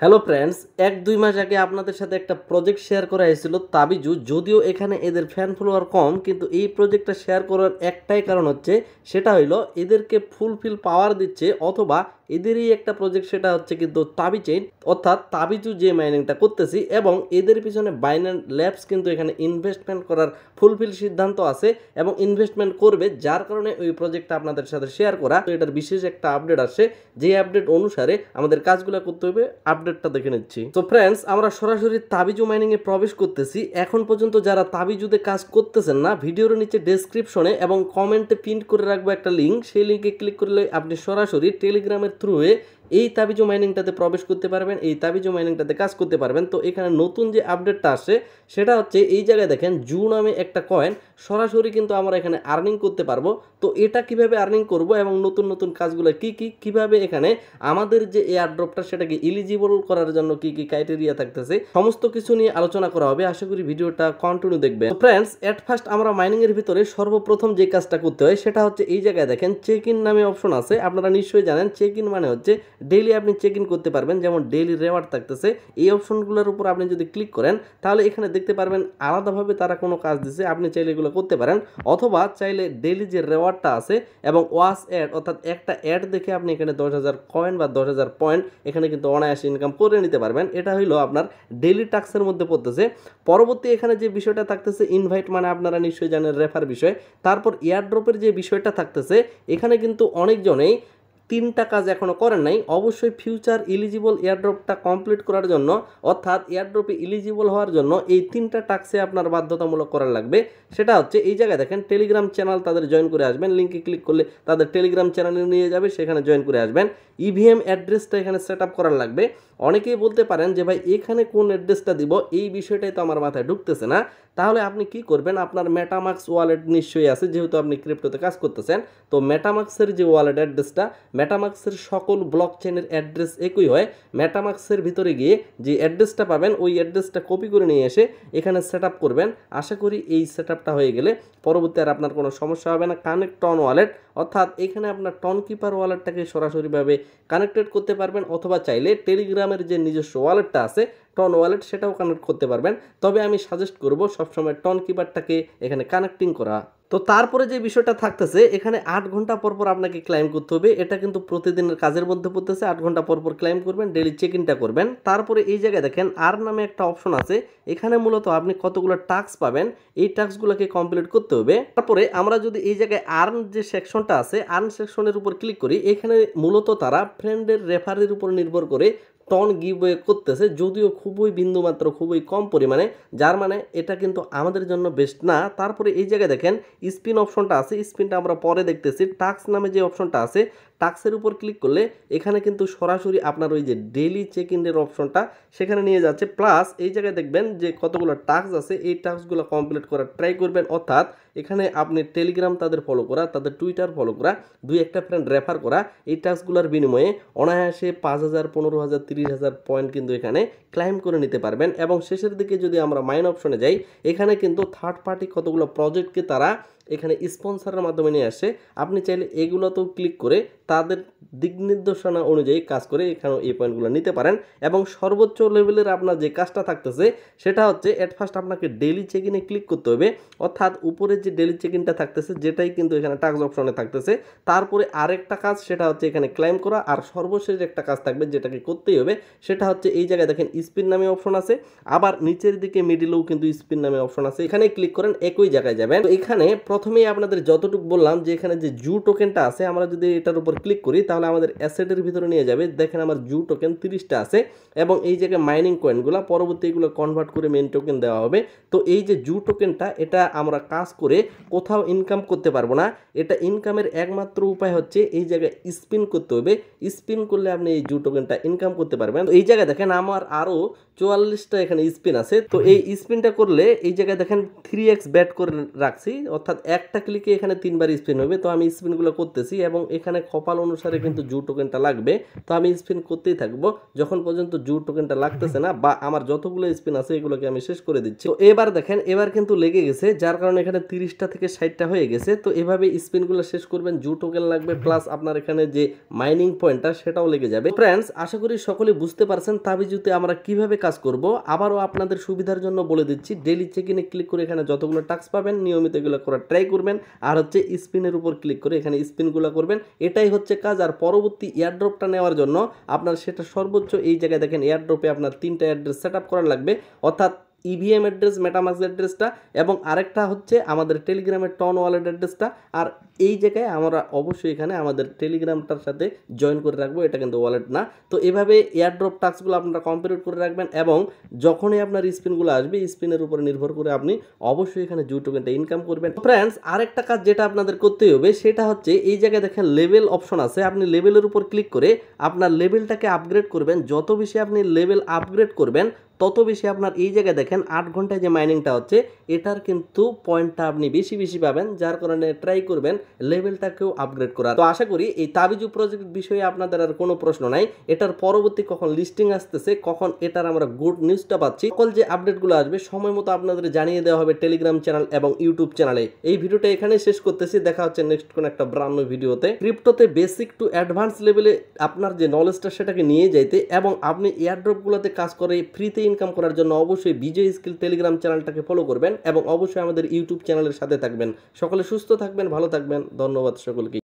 Hello friends, 1-2 মাস আগে আপনাদের সাথে একটা প্রজেক্ট শেয়ার করা হয়েছিল তাবিজু। যদিও এখানে এদের ফ্যান ফলোয়ার কম, কিন্তু এই প্রজেক্টটা শেয়ার করার একটাই কারণ হচ্ছে, সেটা হইলো এদেরকে ফুলফিল পাওয়ার দিচ্ছে, অথবা এদেরই একটা প্রজেক্ট, সেটা হচ্ছে কিন্তু তাবি চেইন, অর্থাৎ তাবিজু যে মাইনিংটা করতেছি, এবং এদের পিছনে বাইন্যান্স ল্যাবস কিন্তু এখানে ইনভেস্টমেন্ট করার ফুলফিল সিদ্ধান্ত আছে এবং ইনভেস্টমেন্ট করবে, যার কারণে ওই প্রজেক্টটা আপনাদের সাথে শেয়ার করা। তো এটার বিশেষ একটা আপডেট আসে, যে আপডেট অনুসারে আমাদের কাজগুলো করতে হবে। আপডেটটা দেখে নিচ্ছি। তো ফ্রেন্ডস, আমরা সরাসরি তাবিজু মাইনিং এ প্রবেশ করতেছি। এখন পর্যন্ত যারা তাবিজুতে কাজ করতেছেন না, ভিডিওর নিচে ডেসক্রিপশনে এবং কমেন্টে পিন করে রাখবো একটা লিঙ্ক। সেই লিঙ্কে ক্লিক করলে আপনি সরাসরি টেলিগ্রামের থ্রুয়ে এই তাবিজু মাইনিংটাতে প্রবেশ করতে পারবেন, এই তাবিজু মাইনিংটাতে কাজ করতে পারবেন। তো এখানে নতুন যে আপডেটটা আসে, সেটা হচ্ছে এই জায়গায় দেখেন জু নামে একটা কয়েন সরাসরি কিন্তু আমরা এখানে আর্নিং করতে পারবো। তো এটা কিভাবে আর্নিং করব এবং নতুন নতুন কাজগুলো কিভাবে এখানে আমাদের যে এয়ারড্রপটা সেটাকে এলিজিবল করার জন্য কি ক্রাইটেরিয়া থাকতেছে, সমস্ত কিছু নিয়ে আলোচনা করা হবে। আশা করি ভিডিওটা কন্টিনিউ দেখবেন। তো ফ্রেন্ডস, এট ফার্স্ট আমরা মাইনিং এর ভিতরে সর্বপ্রথম যে কাজটা করতে হয়, সেটা হচ্ছে এই জায়গায় দেখেন চেক ইন নামে অপশন আছে। আপনারা নিশ্চয়ই জানেন চেক ইন মানে হচ্ছে ডেইলি আপনি চেক ইন করতে পারবেন, যেমন ডেইলি রেওয়ার্ড থাকতেছে। এই অপশনগুলোর উপর আপনি যদি ক্লিক করেন, তাহলে এখানে দেখতে পারবেন আলাদাভাবে তারা কোনো কাজ দিছে, আপনি চাইলে এগুলো করতে পারেন, অথবা চাইলে ডেইলি যে রেওয়ার্ডটা আছে এবং ওয়াচ অ্যাড, অর্থাৎ একটা অ্যাড দেখে আপনি এখানে 10,000 কয়েন বা 10,000 পয়েন্ট এখানে কিন্তু অনায়াসে ইনকাম করে নিতে পারবেন। এটা হইলো আপনার ডেইলি টাস্কের মধ্যে পড়তেছে। পরবর্তী এখানে যে বিষয়টা থাকতেছে ইনভাইট, মানে আপনারা নিশ্চয়ই জানেন রেফার বিষয়। তারপর এয়ারড্রপের যে বিষয়টা থাকতেছে, এখানে কিন্তু অনেকজনেই 3টা কাজ এখনও করেন নাই। অবশ্যই ফিউচার এলিজিবল এয়ারড্রপটা কমপ্লিট করার জন্য, অর্থাৎ এয়ারড্রপে এলিজিবল হওয়ার জন্য এই 3টা টাস্কে আপনার বাধ্যতামূলক করার লাগবে। সেটা হচ্ছে এই জায়গায় দেখেন টেলিগ্রাম চ্যানেল, তাদের জয়েন করে আসবেন। লিঙ্কে ক্লিক করলে তাদের টেলিগ্রাম চ্যানেলে নিয়ে যাবে, সেখানে জয়েন করে আসবেন। ইভিএম অ্যাড্রেসটা এখানে সেট আপ করার লাগবে। অনেকেই বলতে পারেন যে ভাই এখানে কোন অ্যাড্রেসটা দিব, এই বিষয়টাই তো আমার মাথায় ঢুকতেছে না। তাহলে আপনি কি করবেন, আপনার মেটামাক্স ওয়ালেট নিশ্চয়ই আছে, যেহেতু আপনি ক্রিপ্টোতে কাজ করতেছেন। তো মেটামাক্সের যে ওয়ালেট অ্যাড্রেসটা, মেটামাক্সের সকল ব্লক চেনের অ্যাড্রেস একই হয়। মেটামাক্সের ভিতরে গিয়ে যে অ্যাড্রেসটা পাবেন, ওই অ্যাড্রেসটা কপি করে নিয়ে এসে এখানে সেট আপ করবেন। আশা করি এই সেট আপটা হয়ে গেলে পরবর্তী আর আপনার কোনো সমস্যা হবে না। কানেক্ট টন ওয়ালেট, অর্থাৎ এখানে আপনার টন কিপার ওয়ালেটটাকে সরাসরিভাবে কানেক্টেড করতে পারবেন, অথবা চাইলে টেলিগ্রামের যে নিজস্ব ওয়ালেটটা আছে টন ওয়ালেট, সেটাও কানেক্ট করতে পারবেন। তবে আমি সাজেস্ট করব সবসময় টন কিপারটাকে এখানে কানেক্টিং করা। তো তারপরে যে বিষয়টা থাকতেছে, এখানে 8 ঘন্টা পর পর আপনাকে ক্লাইম করতে হবে। এটা কিন্তু প্রতিদিনের কাজের মধ্যে পড়তেছে। 8 ঘন্টা পর পর ক্লাইম করবেন, ডেইলি চেক ইনটা করবেন। তারপরে এই জায়গায় দেখেন আর নামে একটা অপশন আছে। এখানে মূলত আপনি কতগুলো টাস্ক পাবেন, এই টাস্কগুলোকে কমপ্লিট করতে হবে। তারপরে আমরা যদি এই জায়গায় আর্ন যে সেকশনটা আছে, আর্ন সেকশনের উপর ক্লিক করি, এখানে মূলত তারা ফ্রেন্ডের রেফারের উপর নির্ভর করে টন গিভওয়ে করতেছে, যদিও খুবই বিন্দুমাত্র, খুবই কম পরিমাণে, যার মানে এটা কিন্তু আমাদের জন্য বেস্ট না। তারপরে এই জায়গায় দেখেন স্পিন অপশনটা আছে, স্পিনটা আমরা পরে দেখতেছি। টাস্ক নামে যে অপশনটা আছে, টাস্কের উপর ক্লিক করলে এখানে কিন্তু সরাসরি আপনার ওই যে ডেইলি চেক ইনের অপশনটা সেখানে নিয়ে যাচ্ছে। প্লাস এই জায়গায় দেখবেন যে কতগুলো টাস্ক আছে, এই টাস্কগুলো কমপ্লিট করার ট্রাই করবেন। অর্থাৎ এখানে আপনি টেলিগ্রাম তাদের ফলো করা, তাদের টুইটার ফলো করা, 2-1টা ফ্রেন্ড রেফার করা, এই টাস্কগুলোর বিনিময়ে অনায়াসে 5,000, 15,000, 30,000 পয়েন্ট কিন্তু এখানে ক্লাইম করে নিতে পারবেন। এবং শেষের দিকে যদি আমরা মাইন অপশনে যাই, এখানে কিন্তু থার্ড পার্টি কতগুলো প্রজেক্টকে তারা এখানে স্পন্সরের মাধ্যমে নিয়ে আসে। আপনি চাইলে এগুলোতেও ক্লিক করে তাদের দিক নির্দেশনা অনুযায়ী কাজ করে এখানে এই পয়েন্টগুলো নিতে পারেন। এবং সর্বোচ্চ লেভেলের আপনার যে কাজটা থাকতেছে, সেটা হচ্ছে এট ফার্স্ট আপনাকে ডেইলি চেক ইনে ক্লিক করতে হবে। অর্থাৎ উপরে যে ডেইলি চেক ইনটা থাকতেছে, যেটাই কিন্তু এখানে টাস্ক অপশনে থাকতেছে, তারপরে আরেকটা কাজ, সেটা হচ্ছে এখানে ক্লাইম করা। আর সর্বশেষ একটা কাজ থাকবে যেটাকে করতেই হবে, সেটা হচ্ছে এই জায়গায় দেখেন স্পিন নামে অপশন আছে, আবার নিচের দিকে মিডিলেও কিন্তু স্পিন নামে অপশন আছে। এখানে ক্লিক করেন, একই জায়গায় যাবেন। তো এখানে প্রথমেই আপনাদের যতটুকু বললাম যে এখানে যে জু টোকেনটা আছে, আমরা যদি এটার উপর ক্লিক করি তাহলে আমাদের অ্যাসেটের ভিতরে নিয়ে যাবে। দেখেন আমার জু টোকেন 30টা আছে, এবং এই জায়গায় মাইনিং কয়েনগুলো পরবর্তী এগুলো কনভার্ট করে মেইন টোকেন দেওয়া হবে। তো এই যে জু টোকেনটা, এটা আমরা কাজ করে কোথাও ইনকাম করতে পারবো না। এটা ইনকামের একমাত্র উপায় হচ্ছে এই জায়গায় স্পিন করতে হবে। স্পিন করলে আপনি এই জু টোকেনটা ইনকাম করতে পারবেন। তো এই জায়গায় দেখেন আমার আরও 44টা এখানে স্পিন আছে। তো এই স্পিনটা করলে এই জায়গায় দেখেন 3x ব্যাট করে রাখছি, অর্থাৎ একটা ক্লিকে এখানে 3 বার স্পিন হবে। তো আমি স্পিনগুলো করতেছি এবং এখানে কপাল অনুসারে কিন্তু জু টোকেনটা লাগবে। তো আমি স্পিন করতেই থাকবো যখন পর্যন্ত জু টোকেনটা লাগতেছে না বা আমার যতগুলো স্পিন আছে এগুলোকে আমি শেষ করে দিচ্ছি। তো এবার দেখেন এবার কিন্তু লেগে গেছে, যার কারণে এখানে 30টা থেকে 60টা হয়ে গেছে। তো এভাবে স্পিনগুলো শেষ করবেন, জু টোকেন লাগবে প্লাস আপনার এখানে যে মাইনিং পয়েন্টটা সেটাও লেগে যাবে। ফ্রেন্ডস, আশা করি সকলে বুঝতে পারছেন তাবিজুতে আমরা কিভাবে কাজ করব। আবারও আপনাদের সুবিধার জন্য বলে দিচ্ছি, ডেইলি চেক ইনে ক্লিক করে এখানে যতগুলো টাস্ক পাবেন নিয়মিত এগুলো করার ট্রাই করবেন। আর হচ্ছে স্পিনের উপর ক্লিক করে এখানে স্পিনগুলো করবেন, এটাই হচ্ছে কাজ। আর পরবর্তী এয়ারড্রপটা নেওয়ার জন্য আপনার সেটা সর্বোচ্চ এই জায়গায় দেখেন এয়ারড্রপে আপনার 3টা অ্যাড্রেস সেট আপ করা লাগবে, অর্থাৎ ইভিএম অ্যাড্রেস, মেটামাস্ক অ্যাড্রেসটা এবং আরেকটা হচ্ছে আমাদের টেলিগ্রামের টন ওয়ালেট অ্যাড্রেসটা। আর এই জায়গায় আমরা অবশ্যই এখানে আমাদের টেলিগ্রামটার সাথে জয়েন করে রাখবো, এটা কিন্তু ওয়ালেট না। তো এভাবে এয়ারড্রপ টাস্কগুলো আপনারা কমপ্লিট করে রাখবেন এবং যখনই আপনার স্পিনগুলো আসবে স্পিনের উপরে নির্ভর করে আপনি অবশ্যই এখানে জু টোকেনটা ইনকাম করবেন। ফ্রেন্ডস, আরেকটা কাজ যেটা আপনাদের করতেই হবে সেটা হচ্ছে এই জায়গায় দেখেন লেভেল অপশন আছে, আপনি লেভেলের উপর ক্লিক করে আপনার লেভেলটাকে আপগ্রেড করবেন। যত বেশি আপনি লেভেল আপগ্রেড করবেন তত বেশি আপনার এই জায়গায় দেখেন 8 ঘন্টায় যে মাইনিংটা হচ্ছে এটার কিন্তু পয়েন্টটা আপনি বেশি বেশি পাবেন, যার কারণে ট্রাই করবেন লেভেলটাকেও আপগ্রেড করার। তো আশা করি এই তাবিজু প্রজেক্ট বিষয়ে আপনাদের আর কোনো প্রশ্ন নাই। এটার পরবর্তী কখন লিস্টিং আসতেছে, কখন এটার আমরা গুড নিউজটা পাচ্ছি, সকল যে আপডেটগুলো আসবে সময় মতো আপনাদের জানিয়ে দেওয়া হবে টেলিগ্রাম চ্যানেল এবং ইউটিউব চ্যানেলে। এই ভিডিওটা এখানে শেষ করতেছি, দেখা হচ্ছে নেক্সট কোন একটা ব্রান্ড নিউ ভিডিওতে। ক্রিপ্টোতে বেসিক টু অ্যাডভান্স লেভেলে আপনার যে নলেজটা সেটাকে নিয়ে যাইতে এবং আপনি এয়ারড্রপগুলোতে কাজ করে ফ্রিতে ইনকাম করার জন্য অবশ্যই বিজয় স্কিল টেলিগ্রাম চ্যানেলটাকে ফলো করবেন এবং অবশ্যই আমাদের ইউটিউব চ্যানেলের সাথে থাকবেন। সকলে সুস্থ থাকবেন, ভালো থাকবেন, ধন্যবাদ সকলকে।